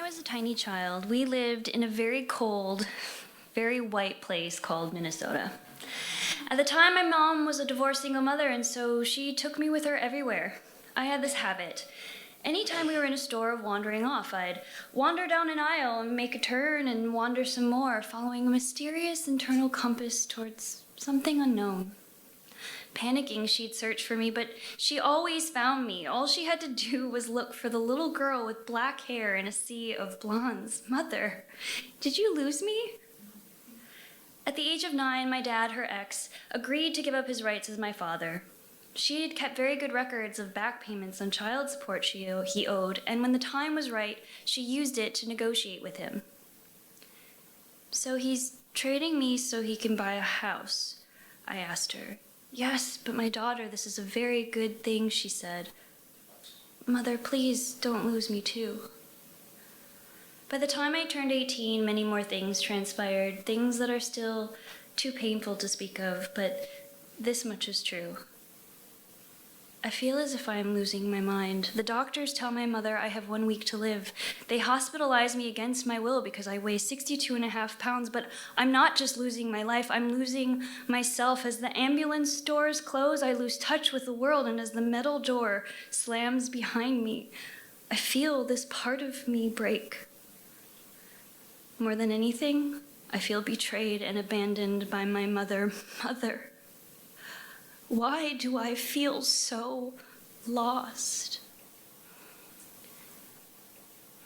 was a tiny child, we lived in a very cold, very white place called Minnesota. At the time, my mom was a divorced single mother, and so she took me with her everywhere. I had this habit. Anytime we were in a store of wandering off, I'd wander down an aisle and make a turn and wander some more, following a mysterious internal compass towards something unknown. Panicking, she'd search for me, but she always found me. All she had to do was look for the little girl with black hair in a sea of blondes. Mother, did you lose me? At the age of 9, my dad, her ex, agreed to give up his rights as my father. She had kept very good records of back payments on child support he owed, and when the time was right, she used it to negotiate with him. So he's trading me so he can buy a house, I asked her. Yes, but my daughter, this is a very good thing, she said. Mother, please don't lose me too. By the time I turned 18, many more things transpired, things that are still too painful to speak of, but this much is true. I feel as if I am losing my mind. The doctors tell my mother I have 1 week to live. They hospitalize me against my will because I weigh 62.5 pounds, but I'm not just losing my life, I'm losing myself. As the ambulance doors close, I lose touch with the world, and as the metal door slams behind me, I feel this part of me break. More than anything, I feel betrayed and abandoned by my mother. Mother, why do I feel so lost?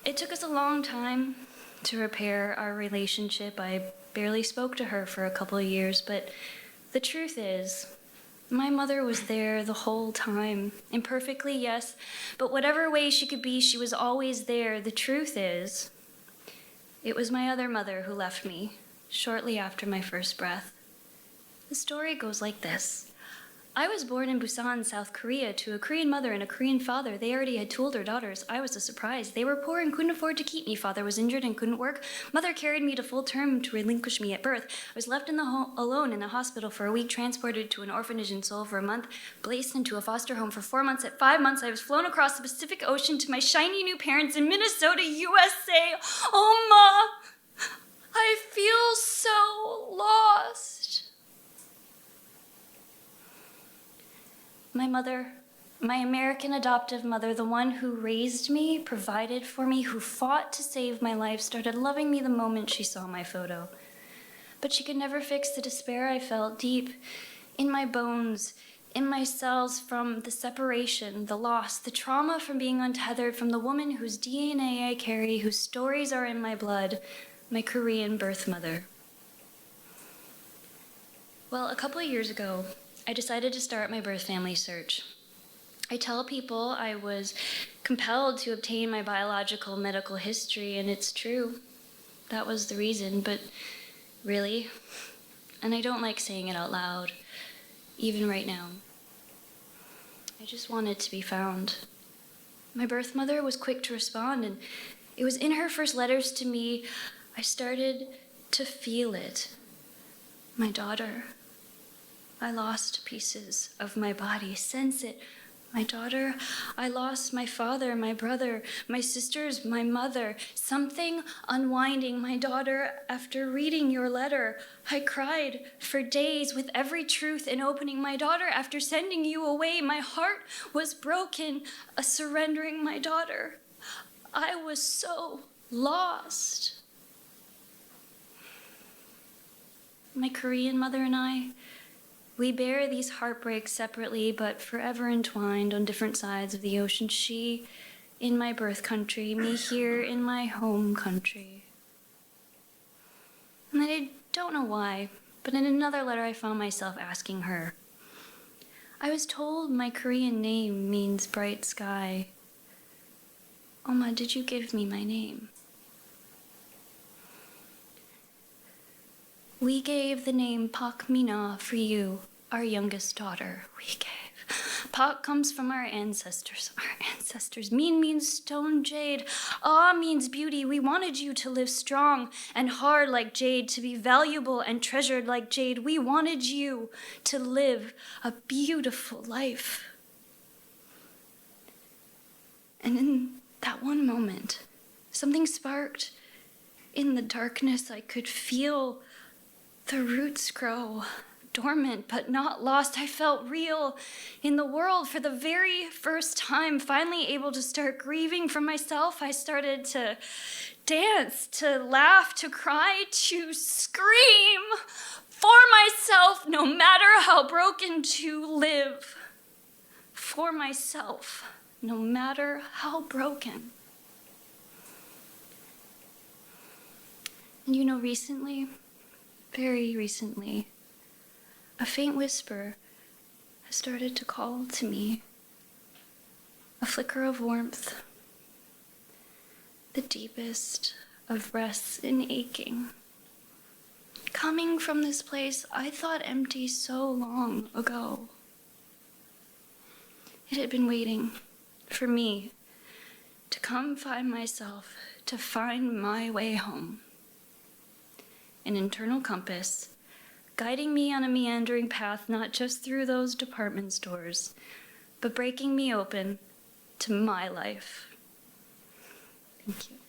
It took us a long time to repair our relationship. I barely spoke to her for a couple of years, but the truth is, my mother was there the whole time. Imperfectly, yes, but whatever way she could be, she was always there. The truth is, it was my other mother who left me shortly after my first breath. The story goes like this. I was born in Busan, South Korea, to a Korean mother and a Korean father. They already had 2 older daughters. I was a surprise. They were poor and couldn't afford to keep me. Father was injured and couldn't work. Mother carried me to full term to relinquish me at birth. I was left alone in the hospital for a week, transported to an orphanage in Seoul for a month, placed into a foster home for 4 months. At 5 months, I was flown across the Pacific Ocean to my shiny new parents in Minnesota, USA. Omma! I feel so lost. My mother, my American adoptive mother, the one who raised me, provided for me, who fought to save my life, started loving me the moment she saw my photo. But she could never fix the despair I felt deep in my bones, in my cells, from the separation, the loss, the trauma from being untethered from the woman whose DNA I carry, whose stories are in my blood, my Korean birth mother. Well, a couple of years ago, I decided to start my birth family search. I tell people I was compelled to obtain my biological medical history, and it's true. That was the reason, but really, and I don't like saying it out loud, even right now, I just wanted to be found. My birth mother was quick to respond, and it was in her first letters to me I started to feel it. My daughter. I lost pieces of my body. Sense it. My daughter. I lost my father, my brother, my sisters, my mother. Something unwinding. My daughter, after reading your letter, I cried for days with every truth in opening. My daughter, after sending you away, my heart was broken, a surrendering my daughter. I was so lost. My Korean mother and I, we bear these heartbreaks separately, but forever entwined on different sides of the ocean. She in my birth country, me here in my home country. And I don't know why, but in another letter I found myself asking her. I was told my Korean name means bright sky. Omma, did you give me my name? We gave the name Pak Mina for you, our youngest daughter. We gave. Pak comes from our ancestors. Our ancestors. Min means stone jade. Ah means beauty. We wanted you to live strong and hard like jade, to be valuable and treasured like jade. We wanted you to live a beautiful life. And in that one moment, Something sparked. In the darkness, I could feel the roots grow, dormant but not lost. I felt real in the world for the very first time, finally able to start grieving for myself. I started to dance, to laugh, to cry, to scream for myself, no matter how broken, to live for myself, no matter how broken. And you know, recently, very recently, a faint whisper has started to call to me, a flicker of warmth, the deepest of rests in aching, coming from this place I thought empty so long ago. It had been waiting for me to come find myself, to find my way home. An internal compass, guiding me on a meandering path, not just through those department stores, but breaking me open to my life. Thank you.